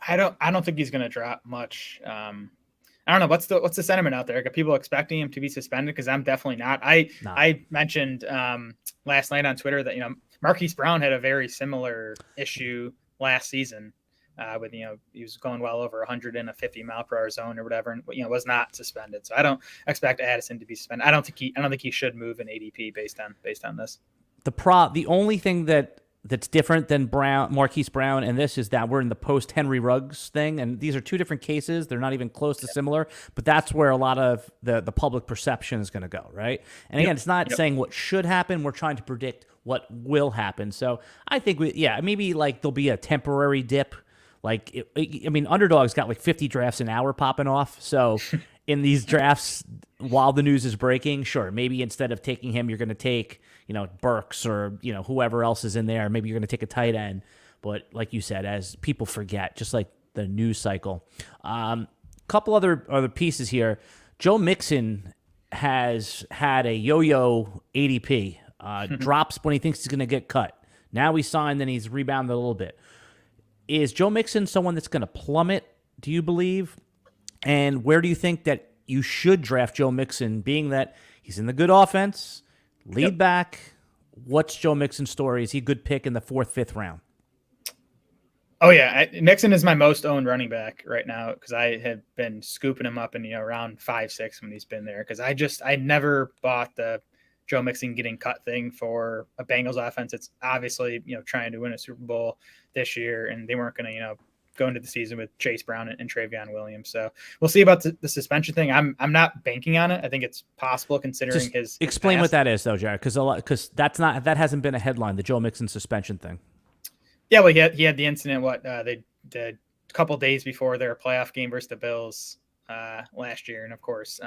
Speaker 2: I don't think he's going to drop much. I don't know what's the sentiment out there. Are people expecting him to be suspended? Because I'm definitely not. I mentioned last night on Twitter that Marquise Brown had a very similar issue last season with he was going well over 150 mile per hour zone or whatever, and was not suspended. So I don't expect Addison to be suspended. I don't think he should move in ADP based on this.
Speaker 1: The only thing that's different than Marquise Brown and this is that we're in the post Henry Ruggs thing, and these are two different cases. They're not even close to similar, but that's where a lot of the public perception is going to go, right? And again, it's not saying what should happen. We're trying to predict what will happen. So I think maybe like there'll be a temporary dip. Like, Underdog's got like 50 drafts an hour popping off. So in these drafts, while the news is breaking, sure, maybe instead of taking him, you're going to take, Burks or, whoever else is in there. Maybe you're going to take a tight end. But like you said, as people forget, just like the news cycle. Couple other pieces here. Joe Mixon has had a yo-yo ADP. Drops when he thinks he's going to get cut. Now he's signed, then he's rebounded a little bit. Is Joe Mixon someone that's going to plummet, do you believe? And where do you think that you should draft Joe Mixon, being that he's in the good offense, lead back? What's Joe Mixon's story? Is he a good pick in the 4th, 5th round?
Speaker 2: Oh, yeah. Mixon is my most owned running back right now because I have been scooping him up in around 5, 6 when he's been there, because I never bought the Joe Mixon getting cut thing for a Bengals offense. It's obviously, trying to win a Super Bowl this year, and they weren't going to, go into the season with Chase Brown and Travion Williams. So we'll see about the suspension thing. I'm not banking on it. I think it's possible considering
Speaker 1: Just
Speaker 2: his
Speaker 1: explain
Speaker 2: past.
Speaker 1: what that is though, Jared, because that hasn't been a headline, the Joe Mixon suspension thing.
Speaker 2: Yeah, well, he had the incident. They did a couple days before their playoff game versus the Bills last year, and of course,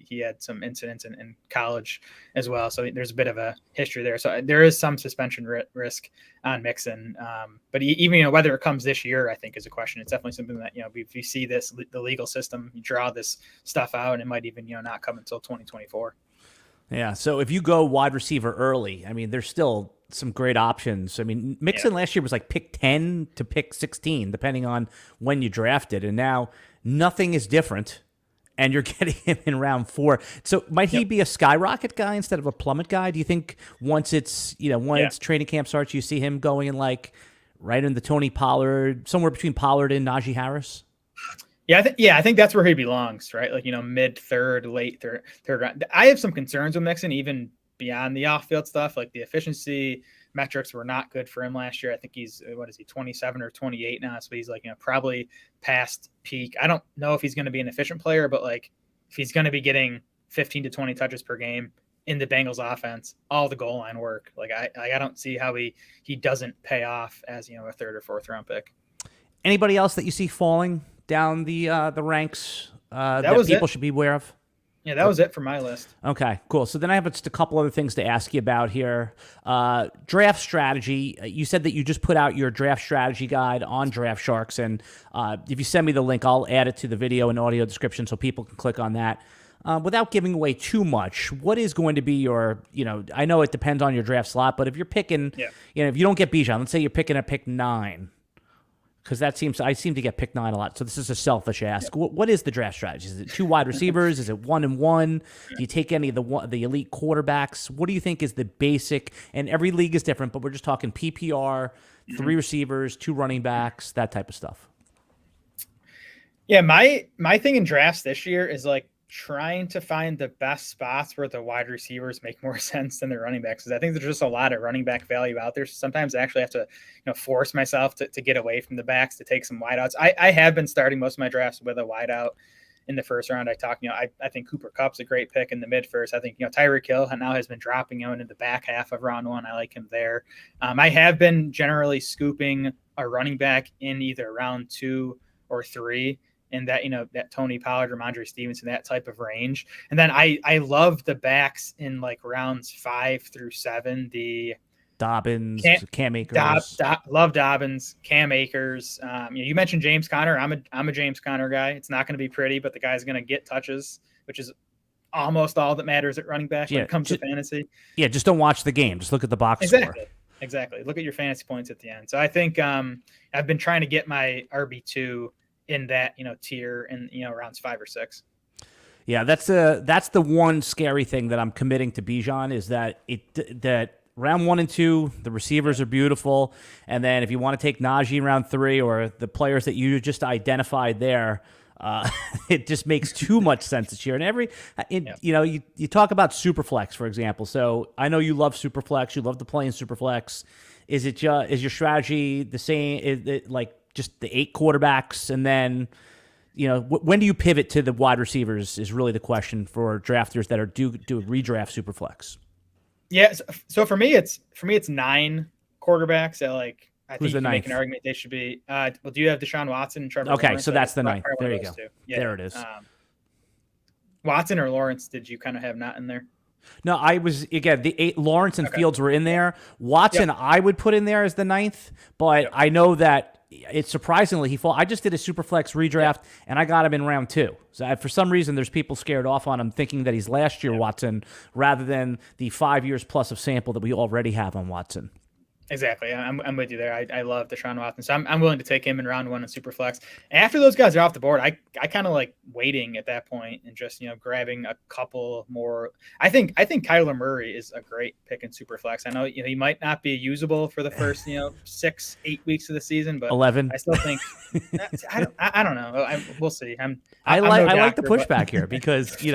Speaker 2: he had some incidents in college as well. So there's a bit of a history there. So there is some suspension risk on Mixon. But even whether it comes this year, I think is a question. It's definitely something that if you see the legal system, you draw this stuff out, and it might even not come until 2024.
Speaker 1: Yeah. So if you go wide receiver early, there's still some great options. Mixon last year was like pick 10 to pick 16, depending on when you drafted. And now nothing is different, and you're getting him in round 4. So might he be a skyrocket guy instead of a plummet guy? Do you think once it's training camp starts, you see him going in like right in the Tony Pollard, somewhere between Pollard and Najee Harris?
Speaker 2: I think that's where he belongs, right? Like, mid third, late third round. I have some concerns with Mixon, even beyond the off-field stuff. Like the efficiency metrics were not good for him last year. I think he's 27 or 28 now, so he's probably past peak. I don't know if he's going to be an efficient player, but like if he's going to be getting 15 to 20 touches per game in the Bengals offense, all the goal line work, like I don't see how he doesn't pay off as a 3rd or 4th round pick.
Speaker 1: Anybody else that you see falling down the ranks that people should be aware of?
Speaker 2: Yeah, that was it for my list.
Speaker 1: Okay, cool. So then I have just a couple other things to ask you about here. Draft strategy. You said that you just put out your draft strategy guide on Draft Sharks, and if you send me the link, I'll add it to the video and audio description so people can click on that. Without giving away too much, what is going to be your, I know it depends on your draft slot, but if you're picking, if you don't get Bijan, let's say you're picking at pick 9, because I seem to get pick 9 a lot. So this is a selfish ask. What is the draft strategy? Is it 2 wide receivers? Is it 1 and 1? Do you take any of the elite quarterbacks? What do you think is the basic? And every league is different, but we're just talking PPR, 3 receivers, 2 running backs, that type of stuff.
Speaker 2: Yeah, my thing in drafts this year is like trying to find the best spots where the wide receivers make more sense than the running backs. Because I think there's just a lot of running back value out there. So sometimes I actually have to, force myself to get away from the backs to take some wideouts. I have been starting most of my drafts with a wideout in the first round. I think Cooper Kupp's a great pick in the mid first. I think, Tyreek Hill now has been dropping out into the back half of round 1. I like him there. I have been generally scooping a running back in either round 2 or 3. And that, that Tony Pollard, Ramondre Stevenson, that type of range. And then I love the backs in like rounds 5 through 7. The
Speaker 1: Dobbins, Cam Akers.
Speaker 2: Love Dobbins, Cam Akers. You mentioned James Conner. I'm a James Conner guy. It's not going to be pretty, but the guy's going to get touches, which is almost all that matters at running back when
Speaker 1: Yeah,
Speaker 2: it comes to fantasy.
Speaker 1: Yeah, just don't watch the game. Just look at the box
Speaker 2: Exactly.
Speaker 1: score.
Speaker 2: Exactly. Look at your fantasy points at the end. So I think I've been trying to get my RB2 in that, tier in, rounds 5 or 6.
Speaker 1: Yeah, that's the one scary thing that I'm committing to Bijan is that that round 1 and 2, the receivers are beautiful, and then if you want to take Najee in round 3 or the players that you just identified there, it just makes too much sense this year. And you talk about Superflex, for example. So I know you love Superflex. You love to play in Superflex. Is your strategy the same? Is it like just the 8 quarterbacks, and then when do you pivot to the wide receivers? Is really the question for drafters that are do redraft Superflex.
Speaker 2: Yeah. So for me, it's 9 quarterbacks that I
Speaker 1: Who's
Speaker 2: think you
Speaker 1: the
Speaker 2: can make
Speaker 1: ninth?
Speaker 2: an argument they should be. Well, do you have Deshaun Watson and Trevor
Speaker 1: Okay,
Speaker 2: Lawrence?
Speaker 1: so that's the 9th. There you go.
Speaker 2: Yeah.
Speaker 1: There it is.
Speaker 2: Watson or Lawrence, did you kind of have not in there?
Speaker 1: No, I was, again, the 8, Lawrence and Fields were in there. Watson, I would put in there as the 9th, but I know that it's surprisingly I just did a Superflex redraft, and I got him in round 2. So for some reason, there's people scared off on him thinking that he's last year Watson rather than the 5 years plus of sample that we already have on Watson.
Speaker 2: Exactly. I'm with you there. I love Deshaun Watson. So I'm willing to take him in round 1 in Superflex. After those guys are off the board, I kind of like waiting at that point and just, grabbing a couple more. I think Kyler Murray is a great pick in Superflex. I know, he might not be usable for the first, 6-8 weeks of the season, but
Speaker 1: 11.
Speaker 2: I still think I don't know. We'll see.
Speaker 1: I
Speaker 2: no
Speaker 1: like the
Speaker 2: doctor,
Speaker 1: pushback here because, you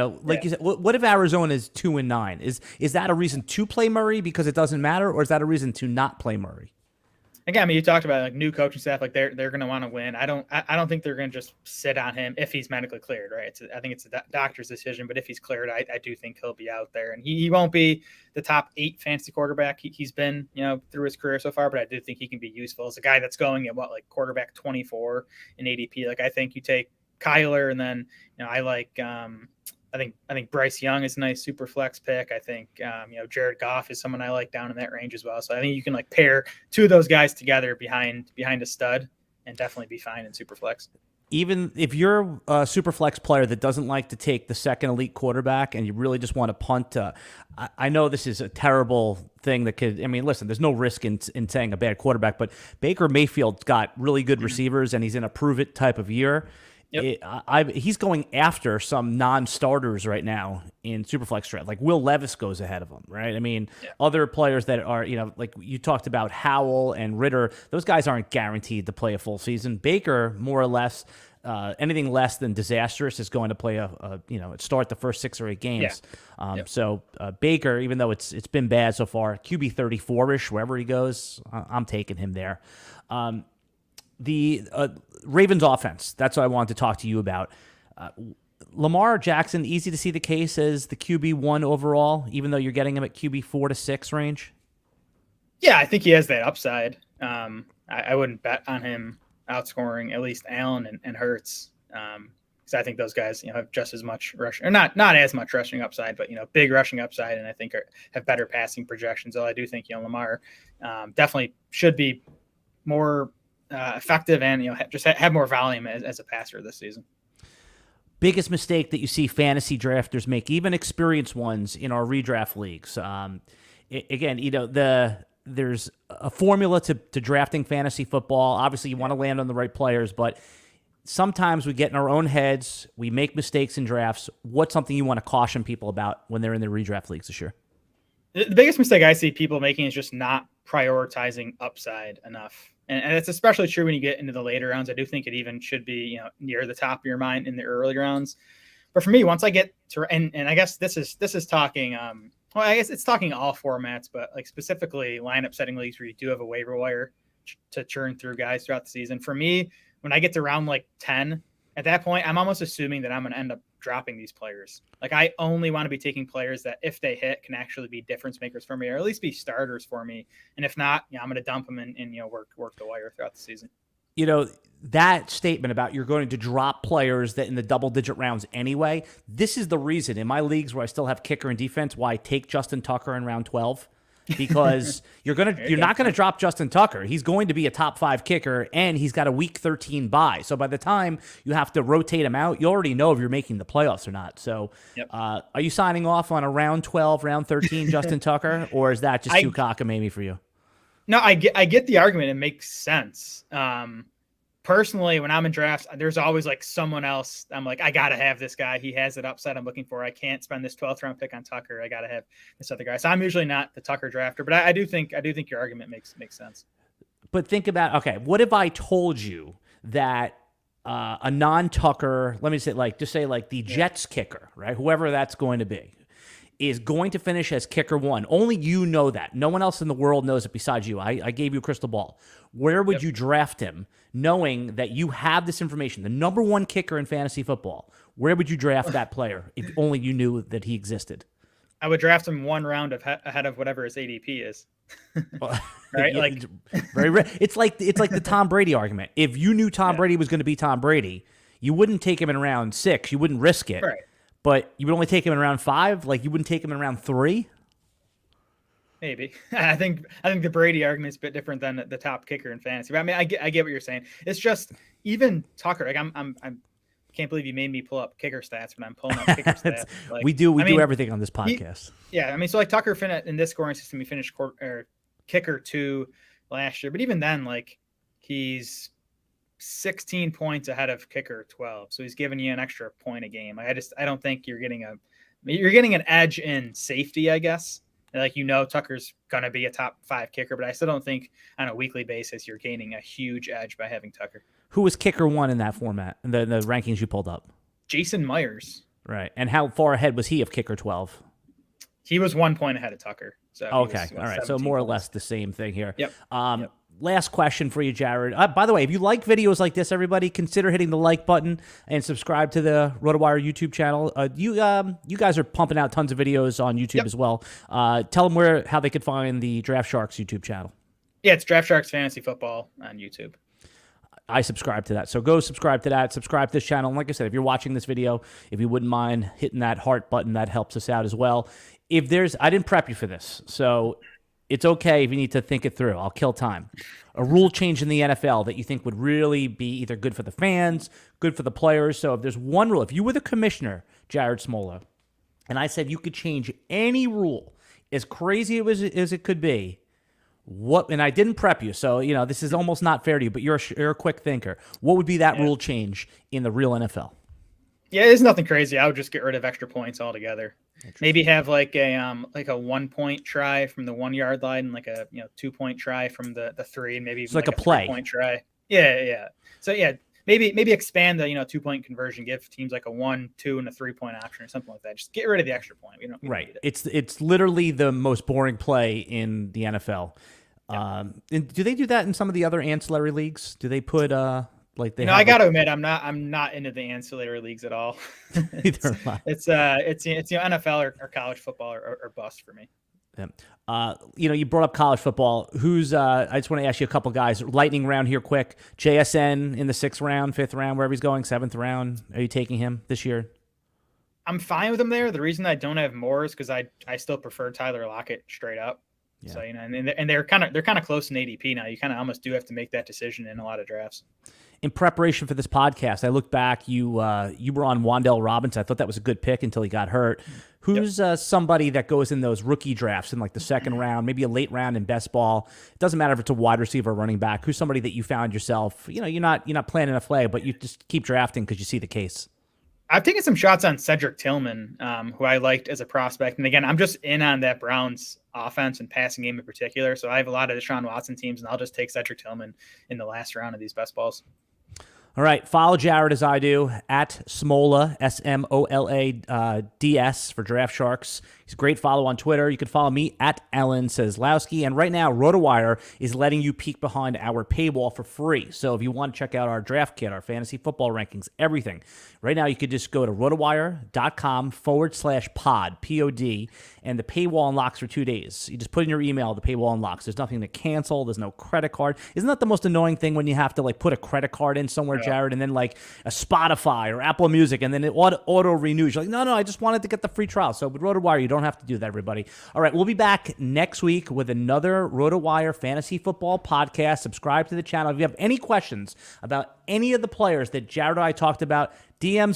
Speaker 1: said, what if Arizona is 2-9? Is that a reason to play Murray because it doesn't matter, or is that a reason to not play Murray?
Speaker 2: Again, you talked about new coaching staff, they're going to want to win. I don't think they're going to just sit on him if he's medically cleared, right? I think it's a doctor's decision, but if he's cleared, I do think he'll be out there, and he won't be the top 8 fantasy quarterback he's been, through his career so far, but I do think he can be useful as a guy that's going at quarterback 24 in ADP. I think you take Kyler, and then I like I think Bryce Young is a nice super flex pick. I think Jared Goff is someone I like down in that range as well. So I think you can pair 2 of those guys together behind a stud and definitely be fine in super flex.
Speaker 1: Even if you're a super flex player that doesn't like to take the second elite quarterback and you really just want to punt, I know this is a terrible thing that could. I mean, listen, there's no risk in saying a bad quarterback, but Baker Mayfield's got really good receivers and he's in a prove it type of year. Yep. He's going after some non-starters right now in Superflex draft. Like Will Levis goes ahead of him, right? I mean, other players that are, like you talked about Howell and Ritter, those guys aren't guaranteed to play a full season. Baker, more or less, anything less than disastrous is going to play start the first 6 or 8 games. So Baker, even though it's been bad so far, QB 34-ish, wherever he goes, I'm taking him there. The Ravens offense, that's what I wanted to talk to you about. Lamar Jackson, easy to see the case as the QB1 overall, even though you're getting him at QB 4 to 6 range?
Speaker 2: Yeah, I think he has that upside. I wouldn't bet on him outscoring at least Allen and Hurts, because I think those guys have just as much rushing, or not as much rushing upside, but big rushing upside, and I think have better passing projections. Though I do think Lamar definitely should be more effective and just have more volume as a passer this season.
Speaker 1: Biggest mistake that you see fantasy drafters make, even experienced ones in our redraft leagues. There's a formula to drafting fantasy football. Obviously, you want to land on the right players, but sometimes we get in our own heads. We make mistakes in drafts. What's something you want to caution people about when they're in their redraft leagues this year?
Speaker 2: The biggest mistake I see people making is just not prioritizing upside enough. And it's especially true when you get into the later rounds. I do think it even should be, near the top of your mind in the early rounds. But for me, once I get to, and I guess this is talking, I guess it's talking all formats, but specifically lineup setting leagues where you do have a waiver wire to churn through guys throughout the season. For me, when I get to round 10, at that point, I'm almost assuming that I'm going to end up dropping these players. I only want to be taking players that if they hit can actually be difference makers for me, or at least be starters for me. And if not, I'm going to dump them and work the wire throughout the season.
Speaker 1: That statement about you're going to drop players that in the double-digit rounds anyway, this is the reason in my leagues where I still have kicker and defense why I take Justin Tucker in round 12. because you're not gonna drop Justin Tucker. He's going to be a top 5 kicker, and he's got a week 13 bye. So by the time you have to rotate him out, you already know if you're making the playoffs or not. So are you signing off on a round 12, round 13 Justin Tucker, or is that just too cockamamie for you?
Speaker 2: No, I get the argument. It makes sense. Personally, when I'm in drafts, there's always like someone else. I'm like, I got to have this guy. He has that upside I'm looking for. I can't spend this 12th round pick on Tucker. I got to have this other guy. So I'm usually not the Tucker drafter, but I do think your argument makes sense.
Speaker 1: But think about, okay, what if I told you that a non-Tucker, let me say the Jets kicker, right? Whoever that's going to be, is going to finish as kicker 1. Only you know that. No one else in the world knows it besides you. I gave you a crystal ball. Where would you draft him, knowing that you have this information? The number 1 kicker in fantasy football. Where would you draft that player if only you knew that he existed?
Speaker 2: I would draft him 1 round ahead of whatever his ADP is. Right? Like
Speaker 1: it's like the Tom Brady argument. If you knew Tom Brady was going to be Tom Brady, you wouldn't take him in round 6. You wouldn't risk it.
Speaker 2: Right.
Speaker 1: But you would only take him in round 5? Like, you wouldn't take him in round 3?
Speaker 2: Maybe. I think the Brady argument is a bit different than the top kicker in fantasy. But I mean, I get what you're saying. It's just even Tucker. Like, I'm can't believe you made me pull up kicker stats when I'm pulling up kicker stats. Like,
Speaker 1: we do everything on this podcast.
Speaker 2: I mean, so like Tucker in this scoring system, he finished kicker 2 last year. But even then, like, he's 16 points ahead of kicker 12, so he's giving you an extra point a game. I don't think you're getting an edge in safety, I guess. Like, Tucker's gonna be a top 5 kicker, but I still don't think on a weekly basis you're gaining a huge edge by having Tucker.
Speaker 1: Who was kicker 1 in that format, in the rankings you pulled up?
Speaker 2: Jason Myers.
Speaker 1: Right, and how far ahead was he of kicker 12?
Speaker 2: He was 1 point ahead of Tucker. So
Speaker 1: okay, all right, so more or less the same thing here.
Speaker 2: Yep.
Speaker 1: Last question for you, Jared. By the way, if you like videos like this, everybody, consider hitting the like button and subscribe to the RotoWire YouTube channel. You guys are pumping out tons of videos on YouTube as well. Tell them how they could find the Draft Sharks YouTube channel. Yeah,
Speaker 2: it's Draft Sharks Fantasy Football on YouTube.
Speaker 1: I subscribe to that. So go subscribe to that. Subscribe to this channel. And like I said, if you're watching this video, if you wouldn't mind hitting that heart button, that helps us out as well. I didn't prep you for this, so it's okay if you need to think it through. I'll kill time. A rule change in the NFL that you think would really be either good for the fans, good for the players. So if there's one rule, if you were the commissioner, Jared Smola, and I said you could change any rule, as crazy as it could be, and I didn't prep you, so this is almost not fair to you, but you're a quick thinker. What would be that rule change in the real NFL?
Speaker 2: Yeah, it's nothing crazy. I would just get rid of extra points altogether. Maybe have like a 1 point try from the 1 yard line, and like a 2 point try from the 3, and maybe
Speaker 1: it's like a play
Speaker 2: 3 point try. Yeah. So maybe expand the 2 point conversion. Give teams like a 1, 2, and a 3 point option or something like that. Just get rid of the extra point. We don't need it.
Speaker 1: It's literally the most boring play in the NFL. Yeah. And do they do that in some of the other ancillary leagues? Do they put I
Speaker 2: got to admit, I'm not into the ancillary leagues at all. It's NFL or college football or bust for me.
Speaker 1: Yeah. You brought up college football. I just want to ask you a couple guys. Lightning round here quick. JSN in the 6th round, 5th round, wherever he's going, 7th round. Are you taking him this year?
Speaker 2: I'm fine with him there. The reason I don't have more is because I still prefer Tyler Lockett straight up. Yeah. So and they're kind of close in ADP now. You kind of almost do have to make that decision in a lot of drafts.
Speaker 1: In preparation for this podcast, I looked back. You were on Wan'Dale Robinson. I thought that was a good pick until he got hurt. Who's somebody that goes in those rookie drafts in like the 2nd round, maybe a late round in best ball? It doesn't matter if it's a wide receiver or running back. Who's somebody that you found yourself? You're not planning a play, but you just keep drafting because you see the case.
Speaker 2: I've taken some shots on Cedric Tillman, who I liked as a prospect. And again, I'm just in on that Browns offense and passing game in particular. So I have a lot of Deshaun Watson teams, and I'll just take Cedric Tillman in the last round of these best balls.
Speaker 1: All right, follow Jared as I do, at Smola, SMOLA DS for Draft Sharks. He's a great follow on Twitter. You can follow me at Alan Seslowsky. And right now, RotoWire is letting you peek behind our paywall for free. So if you want to check out our draft kit, our fantasy football rankings, everything, right now you could just go to rotowire.com/pod, POD, and the paywall unlocks for 2 days. You just put in your email, the paywall unlocks. There's nothing to cancel. There's no credit card. Isn't that the most annoying thing when you have to put a credit card in somewhere, Jared, and then a Spotify or Apple Music, and then it auto renews? You're like, no, I just wanted to get the free trial. So with RotoWire, you don't don't have to do that, everybody. All right, we'll be back next week with another RotoWire Fantasy Football podcast. Subscribe to the channel. If you have any questions about any of the players that Jared and I talked about, DMs